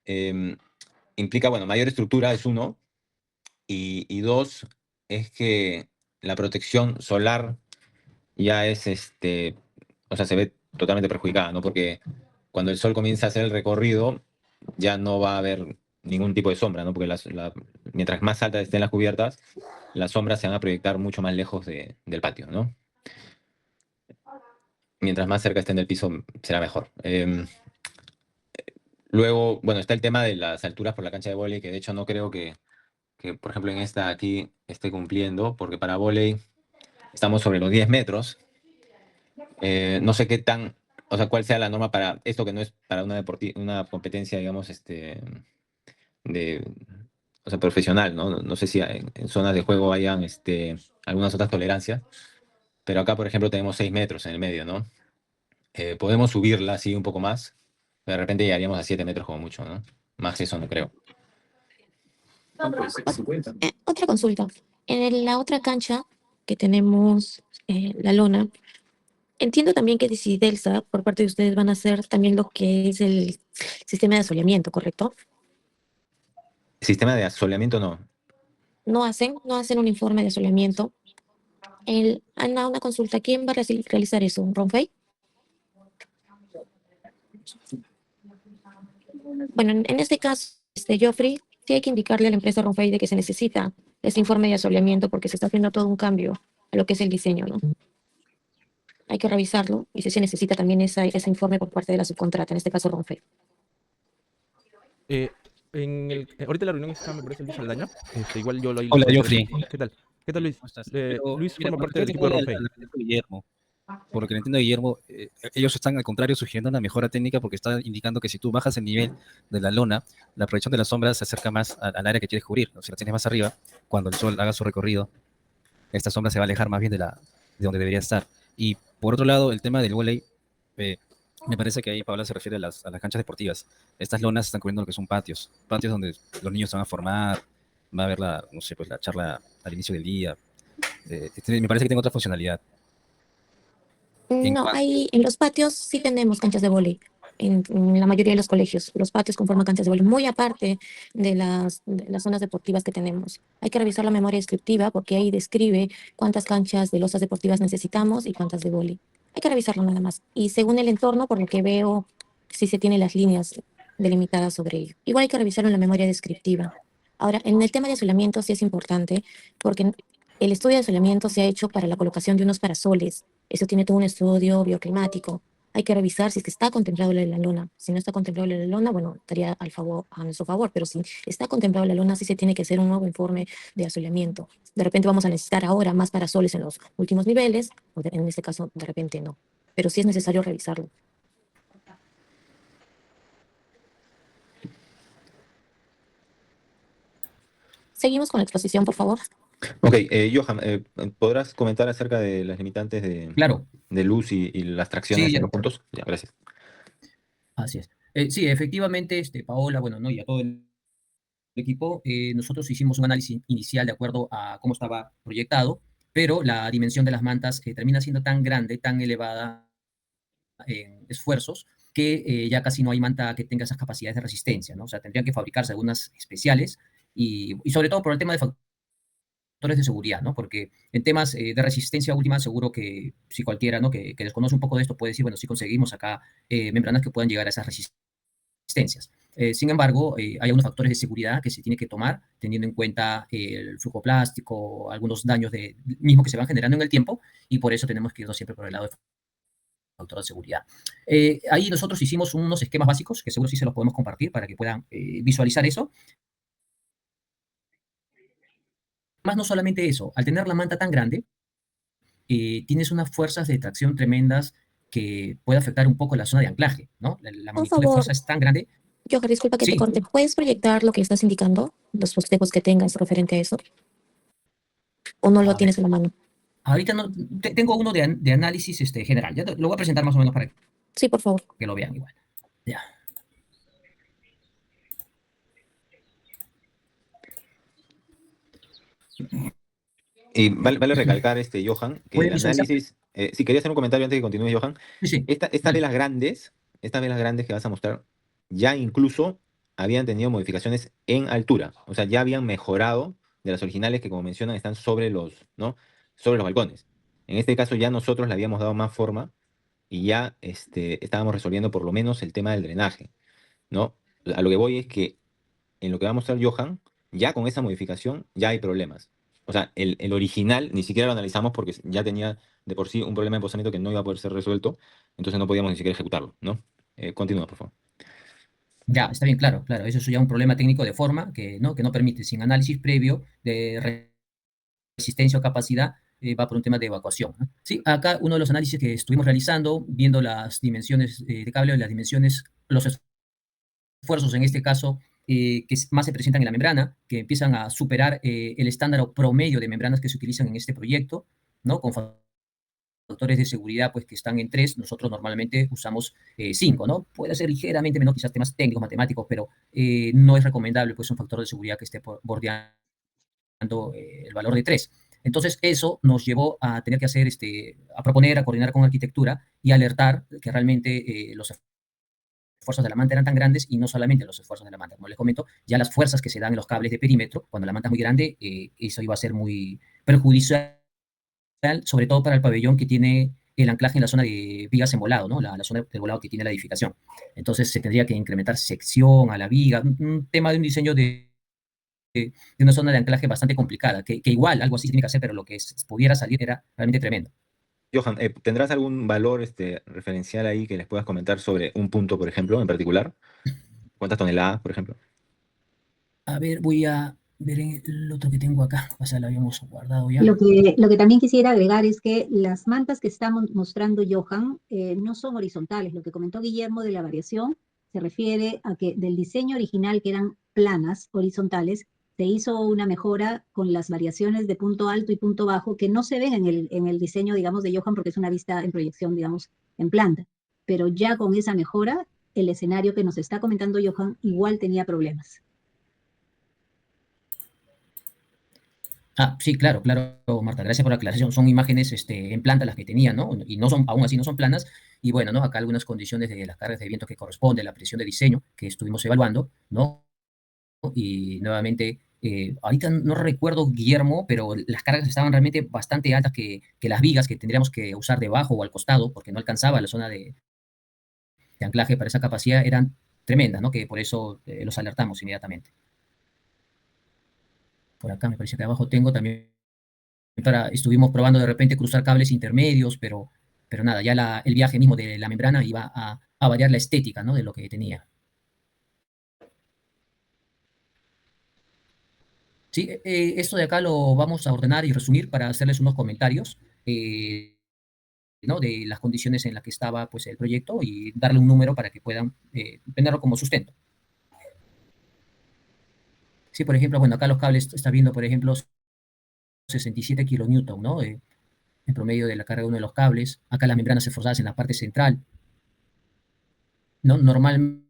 eh, implica, bueno, mayor estructura es uno, y dos, es que la protección solar ya es, o sea, se ve totalmente perjudicada, ¿no? Porque cuando el sol comienza a hacer el recorrido, ya no va a haber ningún tipo de sombra, ¿no? Porque mientras más altas estén las cubiertas, las sombras se van a proyectar mucho más lejos del patio, ¿no? Mientras más cerca estén del piso, será mejor. Luego, bueno, está el tema de las alturas por la cancha de vóley, que de hecho no creo que, por ejemplo, en esta aquí esté cumpliendo, porque para vóley estamos sobre los 10 metros. No sé qué tan, o sea, cuál sea la norma para esto que no es para una competencia, digamos, de, o sea, profesional, ¿no? No sé si en zonas de juego hayan, algunas otras tolerancias, pero acá, por ejemplo, tenemos 6 metros en el medio, ¿no? Podemos subirla así un poco más, pero de repente llegaríamos a 7 metros como mucho, ¿no? Más eso no creo. Otra consulta. La otra cancha que tenemos, la lona, entiendo también que si Delsa, por parte de ustedes, van a hacer también lo que es el sistema de asoleamiento, ¿correcto? Sistema de asoleamiento no. No hacen un informe de asoleamiento. Una consulta, ¿quién va a realizar eso? ¿Ronfei? Bueno, en este caso, Joffrey, sí hay que indicarle a la empresa Ronfei de que se necesita ese informe de asoleamiento porque se está haciendo todo un cambio a lo que es el diseño, ¿no? Hay que revisarlo y si se necesita también ese informe por parte de la subcontrata, en este caso Ronfei. Eh, ahorita la reunión está, me parece, Luis Aldaña. Igual yo lo ahí le Hola, puedo hacer. Joffrey. ¿Qué tal? ¿Qué tal, Luis? ¿Cómo estás? Pero, Luis mira, forma por lo parte que yo del equipo de entiendo Ronfei. al arquitecto Guillermo, por lo que le entiendo a Guillermo, ellos están al contrario sugiriendo una mejora técnica porque está indicando que si tú bajas el nivel de la lona, la proyección de las sombras se acerca más al área que quieres cubrir. O si la tienes más arriba, cuando el sol haga su recorrido, esta sombra se va a alejar más bien de donde debería estar. Y por otro lado, el tema del vóley, eh, me parece que ahí Paola se refiere a las canchas deportivas. Estas lonas están cubriendo lo que son patios, patios donde los niños se van a formar, va a haber no sé, pues la charla al inicio del día. Me parece que tiene otra funcionalidad. En No, cuanto, en los patios sí tenemos canchas de vóley. En la mayoría de los colegios, los patios conforman canchas de vóley, muy aparte de las zonas deportivas que tenemos. Hay que revisar la memoria descriptiva porque ahí describe cuántas canchas de losas deportivas necesitamos y cuántas de vóley. Hay que revisarlo nada más. Y según el entorno, por lo que veo, sí se tienen las líneas delimitadas sobre ello. Igual hay que revisarlo en la memoria descriptiva. Ahora, en el tema de asolamiento sí es importante porque el estudio de asolamiento se ha hecho para la colocación de unos parasoles. Eso tiene todo un estudio bioclimático. Hay que revisar si es que está contemplado la lona. Si no está contemplado la lona, bueno, estaría a nuestro favor, pero si está contemplado la lona, sí se tiene que hacer un nuevo informe de asoleamiento. De repente vamos a necesitar ahora más parasoles en los últimos niveles, en este caso, de repente no. Pero sí es necesario revisarlo. Seguimos con la exposición, por favor. Ok, Johan, ¿podrás comentar acerca de las limitantes claro, de luz y las sí, tracciones ya, en los puntos? Ya, gracias. así es. Sí, efectivamente, Paola, bueno, ¿no? Y a todo el equipo, nosotros hicimos un análisis inicial de acuerdo a cómo estaba proyectado, pero la dimensión de las mantas termina siendo tan grande, tan elevada en esfuerzos, que ya casi no hay manta que tenga esas capacidades de resistencia, ¿no? O sea, tendrían que fabricarse algunas especiales y sobre todo por el tema de factores de seguridad, ¿no? Porque en temas de resistencia última, seguro que si cualquiera, ¿no? Que desconoce un poco de esto puede decir, bueno, si conseguimos acá membranas que puedan llegar a esas resistencias. Sin embargo, hay unos factores de seguridad que se tiene que tomar, teniendo en cuenta el flujo plástico, algunos daños mismos que se van generando en el tiempo, y por eso tenemos que irnos siempre por el lado de factor de seguridad. Ahí nosotros hicimos unos esquemas básicos, que seguro sí se los podemos compartir para que puedan visualizar eso. Más no solamente eso, al tener la manta tan grande, tienes unas fuerzas de tracción tremendas que puede afectar un poco la zona de anclaje, ¿no? La Por magnitud de favor, fuerza es tan grande. Johan, disculpa que te Sí, corte. ¿Puedes proyectar lo que estás indicando? Los bosquejos que tengas referente a eso. ¿O no lo a ver, tienes en la mano? ahorita no, tengo uno de análisis general, ya lo voy a presentar más o menos para Sí, por favor. que lo vean igual. Ya. Y vale recalcar, Johan, que ¿Pueden el visualizar? análisis, si quería hacer un comentario antes de que continúe, Johan, Sí, sí. estas Dale. velas grandes que vas a mostrar, ya incluso habían tenido modificaciones en altura. O sea, ya habían mejorado de las originales que, como mencionan, están sobre los, ¿no? Sobre los balcones. En este caso ya nosotros le habíamos dado más forma y ya estábamos resolviendo por lo menos el tema del drenaje, ¿no? A lo que voy es que en lo que va a mostrar Johan, ya con esa modificación ya hay problemas. O sea, el original ni siquiera lo analizamos porque ya tenía de por sí un problema de emposamiento que no iba a poder ser resuelto, entonces no podíamos ni siquiera ejecutarlo, ¿no? Continúa, por favor. Ya, está bien, claro, claro. Eso es ya un problema técnico de forma que no permite, sin análisis previo de resistencia o capacidad, va por un tema de evacuación, ¿no? Sí, acá uno de los análisis que estuvimos realizando, viendo las dimensiones de cable, las dimensiones, los esfuerzos en este caso, que más se presentan en la membrana, que empiezan a superar el estándar o promedio de membranas que se utilizan en este proyecto, ¿no? Con factores de seguridad pues que están en 3, nosotros normalmente usamos 5, ¿no? Puede ser ligeramente menor, quizás temas técnicos, matemáticos, pero no es recomendable pues un factor de seguridad que esté bordeando el valor de 3. Entonces eso nos llevó a tener que hacer, a proponer, a coordinar con arquitectura y alertar que realmente los esfuerzos de la manta eran tan grandes y no solamente los esfuerzos de la manta. Como les comento, ya las fuerzas que se dan en los cables de perímetro, cuando la manta es muy grande, eso iba a ser muy perjudicial, sobre todo para el pabellón que tiene el anclaje en la zona de vigas en volado, ¿no? La zona de volado que tiene la edificación. Entonces se tendría que incrementar sección a la viga, un tema de un diseño de una zona de anclaje bastante complicada, que igual algo así tiene que hacer, pero lo que pudiera salir era realmente tremendo. Johan, ¿tendrás algún valor referencial ahí que les puedas comentar sobre un punto, por ejemplo, en particular? ¿Cuántas toneladas, por ejemplo? A ver, voy a ver el otro que tengo acá. O sea, lo habíamos guardado ya. Lo que también quisiera agregar es que las mantas que está mostrando Johan no son horizontales. Lo que comentó Guillermo de la variación se refiere a que del diseño original, que eran planas, horizontales, se hizo una mejora con las variaciones de punto alto y punto bajo que no se ven en el diseño, digamos, de Johan porque es una vista en proyección, digamos, en planta. Pero ya con esa mejora, el escenario que nos está comentando Johan igual tenía problemas. Ah, sí, claro, claro, Marta, gracias por la aclaración. Son imágenes en planta las que tenía, ¿no? Y no son, aún así no son planas. Y bueno, ¿no? Acá algunas condiciones de las cargas de viento que corresponden, la presión de diseño que estuvimos evaluando, ¿no? Y nuevamente, ahorita no recuerdo, Guillermo, pero las cargas estaban realmente bastante altas que las vigas que tendríamos que usar debajo o al costado, porque no alcanzaba la zona de anclaje para esa capacidad, eran tremendas, ¿no? Que por eso los alertamos inmediatamente. Por acá me parece que abajo tengo también estuvimos probando de repente cruzar cables intermedios, pero nada, ya el viaje mismo de la membrana iba a variar la estética, ¿no? De lo que tenía. Sí, esto de acá lo vamos a ordenar y resumir para hacerles unos comentarios, ¿no? De las condiciones en las que estaba pues, el proyecto y darle un número para que puedan tenerlo como sustento. Sí, por ejemplo, bueno, acá los cables está viendo, por ejemplo, 67 kilonewton, ¿no? En promedio de la carga de uno de los cables. Acá las membranas esforzadas en la parte central, ¿no? Normalmente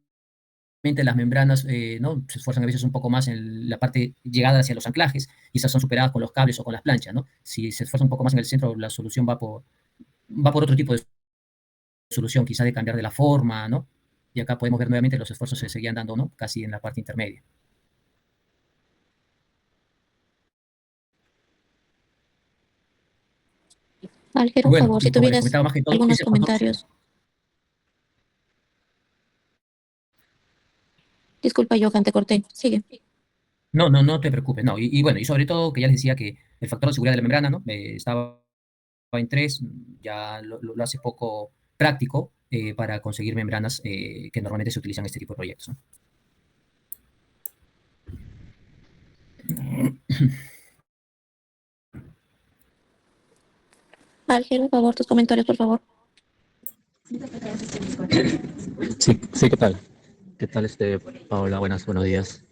las membranas ¿no? se esfuerzan a veces un poco más en la parte llegada hacia los anclajes, y esas son superadas con los cables o con las planchas, ¿no? Si se esfuerza un poco más en el centro, la solución va por otro tipo de solución, quizá de cambiar de la forma, ¿no? Y acá podemos ver nuevamente los esfuerzos se seguían dando, ¿no? Casi en la parte intermedia. Álvaro, por Bueno, favor, si y como les tuvieras comentaba, más que todo, algunos ese factor. comentarios. Disculpa, Johan, te corté. Sigue. No, no, no te preocupes, no. Y bueno, y sobre todo que ya les decía que el factor de seguridad de la membrana, ¿no? Estaba en 3, ya lo hace poco práctico para conseguir membranas que normalmente se utilizan en este tipo de proyectos, ¿no? Álvaro, por favor, tus comentarios, por favor. Sí, sí, ¿qué tal? ¿Qué tal, Paola? Buenos días.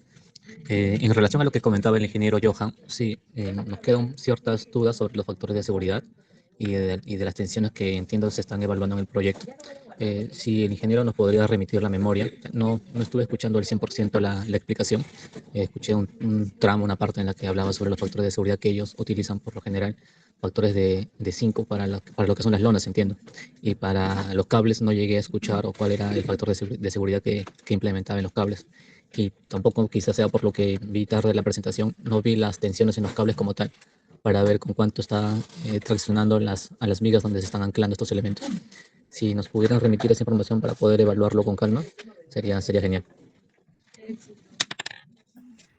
En relación a lo que comentaba el ingeniero Johan, sí, nos quedan ciertas dudas sobre los factores de seguridad y de las tensiones que entiendo se están evaluando en el proyecto. Si el ingeniero nos podría remitir la memoria, no estuve escuchando al 100% la explicación, escuché un tramo, una parte en la que hablaba sobre los factores de seguridad que ellos utilizan por lo general, factores de 5 para lo que son las lonas, entiendo, y para los cables no llegué a escuchar o cuál era el factor de seguridad que implementaba en los cables. y tampoco quizás sea por lo que vi tarde la presentación, no vi las tensiones en los cables como tal, para ver con cuánto está traccionando a las vigas donde se están anclando estos elementos. Si nos pudieran remitir esa información para poder evaluarlo con calma, sería genial.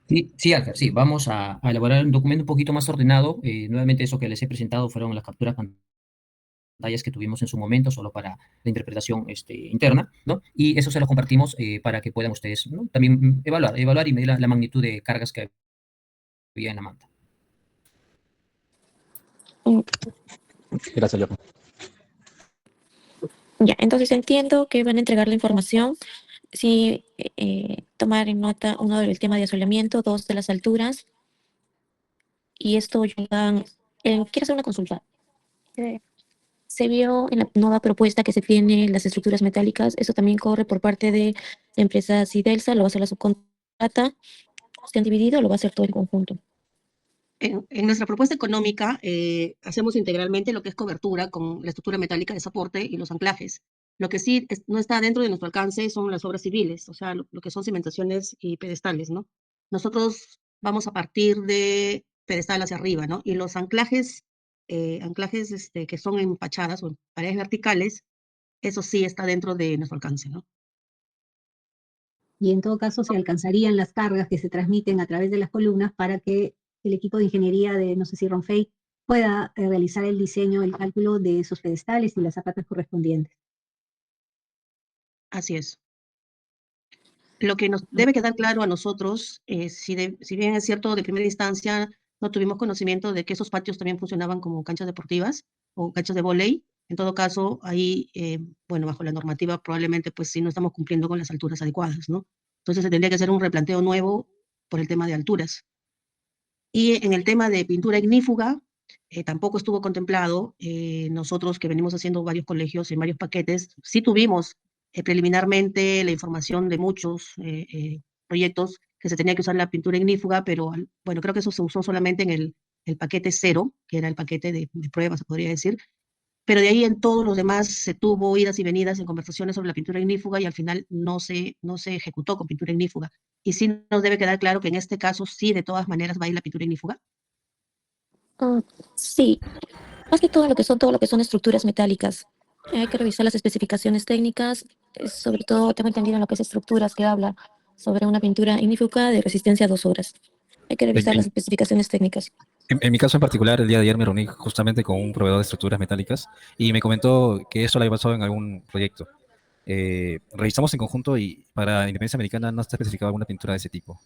Sí, sí, Alfer, sí, vamos a elaborar un documento un poquito más ordenado. Nuevamente, eso que les he presentado fueron las capturas pantallas que tuvimos en su momento, solo para la interpretación interna, ¿no? Y eso se lo compartimos para que puedan ustedes, ¿no?, también evaluar y medir la magnitud de cargas que había en la manta. Mm, Gracias, Johan. Ya, entonces entiendo que van a entregar la información. Sí, tomar en nota uno del tema de asolamiento, dos de las alturas, y esto ayudan. Quiero hacer una consulta. Eh, Se vio en la nueva propuesta que se tiene las estructuras metálicas, eso también corre por parte de la empresa Sidelsa, lo va a hacer la subcontrata, se han dividido o lo va a hacer todo en conjunto. En nuestra propuesta económica hacemos integralmente lo que es cobertura con la estructura metálica de soporte y los anclajes. Lo que sí no está dentro de nuestro alcance son las obras civiles, o sea, lo que son cimentaciones y pedestales, ¿no? Nosotros vamos a partir de pedestal hacia arriba, ¿no? Y los anclajes, que son en fachadas o en paredes verticales, eso sí está dentro de nuestro alcance, ¿no? Y en todo caso se alcanzarían las cargas que se transmiten a través de las columnas para que el equipo de ingeniería de, no sé si Ronfei, pueda realizar el diseño, el cálculo de esos pedestales y las zapatas correspondientes. Así es. Lo que nos debe quedar claro a nosotros, si bien es cierto, de primera instancia no tuvimos conocimiento de que esos patios también funcionaban como canchas deportivas o canchas de vóley. En todo caso, ahí, bueno, bajo la normativa probablemente pues sí no estamos cumpliendo con las alturas adecuadas, ¿no? Entonces se tendría que hacer un replanteo nuevo por el tema de alturas. Y en el tema de pintura ignífuga, tampoco estuvo contemplado. Nosotros que venimos haciendo varios colegios en varios paquetes, sí tuvimos preliminarmente la información de muchos proyectos que se tenía que usar la pintura ignífuga, pero bueno, creo que eso se usó solamente en el paquete cero, que era el paquete de pruebas, se podría decir. Pero de ahí en todos los demás se tuvo idas y venidas en conversaciones sobre la pintura ignífuga y al final no se ejecutó con pintura ignífuga. Y sí nos debe quedar claro que en este caso sí, de todas maneras, va a ir la pintura ignífuga. Ah, sí, más que todo lo que son estructuras metálicas. Hay que revisar las especificaciones técnicas, sobre todo tengo entendido en lo que es estructuras que habla sobre una pintura ignífuga de resistencia a 2 horas. Hay que En, revisar las en- especificaciones técnicas. en mi caso en particular, el día de ayer me reuní justamente con un proveedor de estructuras metálicas y me comentó que eso lo había pasado en algún proyecto. Revisamos en conjunto y para Independencia Americana no está especificada alguna pintura de ese tipo.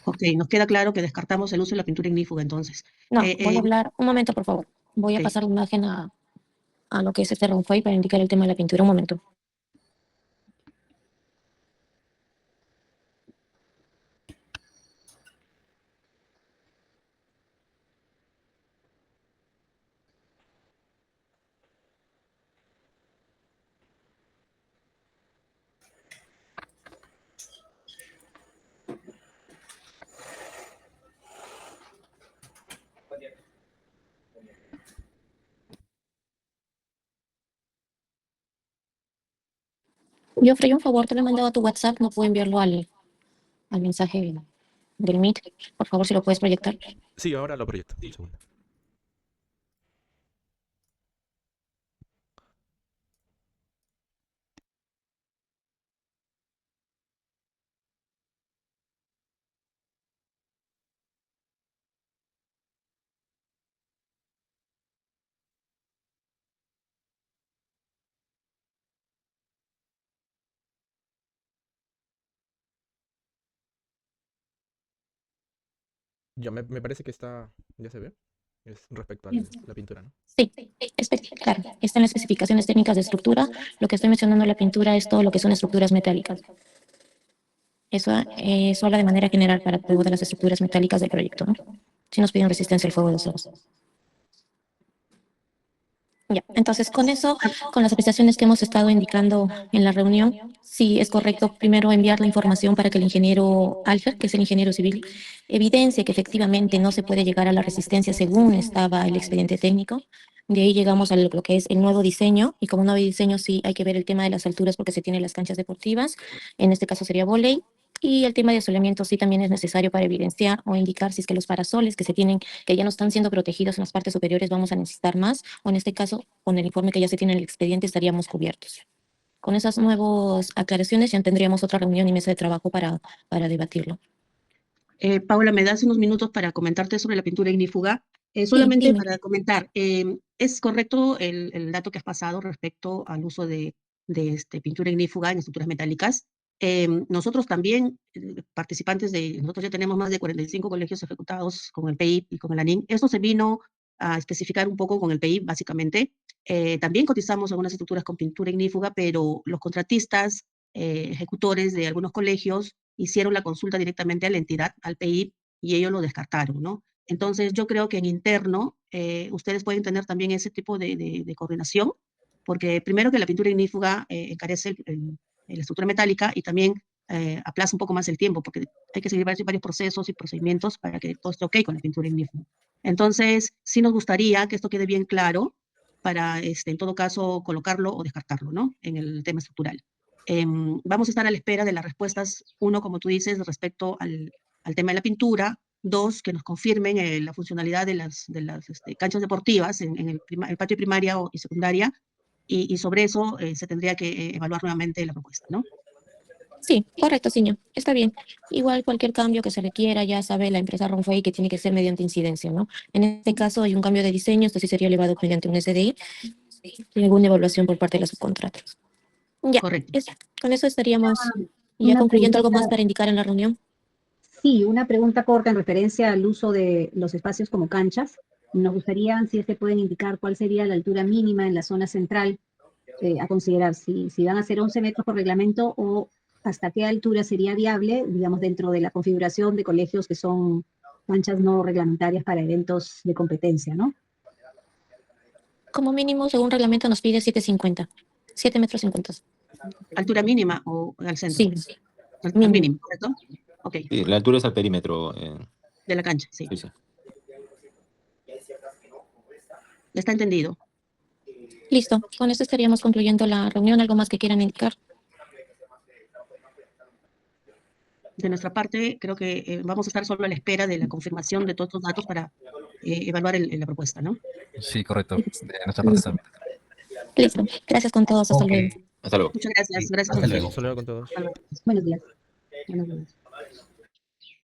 Ok, nos queda claro que descartamos el uso de la pintura ignífuga entonces. No, Eh, voy a eh, hablar, un momento por favor. Voy a ok. pasar la imagen a lo que es este runway para indicar el tema de la pintura. Un momento. Yo ofrecí un favor, te lo he mandado a tu WhatsApp, no puedo enviarlo al mensaje del Meet. Por favor, si lo puedes proyectar. Sí, ahora lo proyecto. Un segundo. Ya me parece que está, ya se ve. Es respecto a la pintura, ¿no? Sí, claro, está en las especificaciones técnicas de estructura. Lo que estoy mencionando en la pintura es todo lo que son estructuras metálicas. Eso habla de manera general para todas las estructuras metálicas del proyecto, ¿no? Si nos piden resistencia al fuego de 2 horas. Ya, entonces con eso, con las apreciaciones que hemos estado indicando en la reunión, sí es correcto primero enviar la información para que el ingeniero Alfer, que es el ingeniero civil, evidencie que efectivamente no se puede llegar a la resistencia según estaba el expediente técnico. De ahí llegamos a lo que es el nuevo diseño, y como nuevo diseño sí hay que ver el tema de las alturas porque se tienen las canchas deportivas, en este caso sería vóley, y el tema de asoleamiento sí también es necesario para evidenciar o indicar si es que los parasoles que se tienen, que ya no están siendo protegidos en las partes superiores, vamos a necesitar más, o en este caso, con el informe que ya se tiene en el expediente estaríamos cubiertos. Con esas nuevas aclaraciones ya tendríamos otra reunión y mesa de trabajo para debatirlo. Paula, ¿me das unos minutos para comentarte sobre la pintura ignífuga? Solamente dime. para comentar, es correcto el dato que has pasado respecto al uso de pintura ignífuga en estructuras metálicas. Nosotros también, nosotros ya tenemos más de 45 colegios ejecutados con el PEIP y con el ANIN. Esto se vino a especificar un poco con el PEIP, básicamente. También cotizamos algunas estructuras con pintura ignífuga, pero los contratistas, ejecutores de algunos colegios, hicieron la consulta directamente a la entidad, al PEIP, y ellos lo descartaron, ¿no? Entonces, yo creo que en interno ustedes pueden tener también ese tipo de coordinación, porque primero que la pintura ignífuga encarece la estructura metálica y también aplaza un poco más el tiempo, porque hay que seguir varios procesos y procedimientos para que todo esté ok con la pintura ignífuga. Entonces, sí nos gustaría que esto quede bien claro para, en todo caso, colocarlo o descartarlo, ¿no? En el tema estructural. Vamos a estar a la espera de las respuestas, uno, como tú dices, respecto al tema de la pintura, dos, que nos confirmen la funcionalidad de las canchas deportivas en el patio primaria y secundaria, y sobre eso se tendría que evaluar nuevamente la propuesta, ¿no? Sí, correcto, señor. Está bien. Igual cualquier cambio que se requiera, ya sabe la empresa Ronfei que tiene que ser mediante incidencia, ¿no? En este caso hay un cambio de diseño, esto sí sería elevado mediante un SDI y alguna evaluación por parte de los subcontratos. Ya, Correcto. con eso estaríamos ya Una concluyendo. ¿Algo más preguntita. para indicar en la reunión? Sí, una pregunta corta en referencia al uso de los espacios como canchas. Nos gustaría si es que pueden indicar cuál sería la altura mínima en la zona central a considerar, si van a ser 11 metros por reglamento o hasta qué altura sería viable, digamos, dentro de la configuración de colegios que son canchas no reglamentarias para eventos de competencia, ¿no? Como mínimo, según reglamento, nos pide 7,50. 7,50 metros. ¿Altura mínima o al centro? Sí, Al mínimo. mínimo, ¿correcto? Ok, Sí, la altura es al perímetro. de la cancha, sí. Sí, sí. Está entendido. Listo. Con esto estaríamos concluyendo la reunión. ¿Algo más que quieran indicar? De nuestra parte, creo que vamos a estar solo a la espera de la confirmación de todos estos datos para evaluar la propuesta, ¿no? Sí, correcto. De nuestra parte también. Listo. Gracias con todos. Hasta Ok. luego. Hasta luego. Muchas gracias. Sí, Gracias a hasta ustedes. luego. Hasta luego con todos. Hasta luego. Buenos días. Buenos días.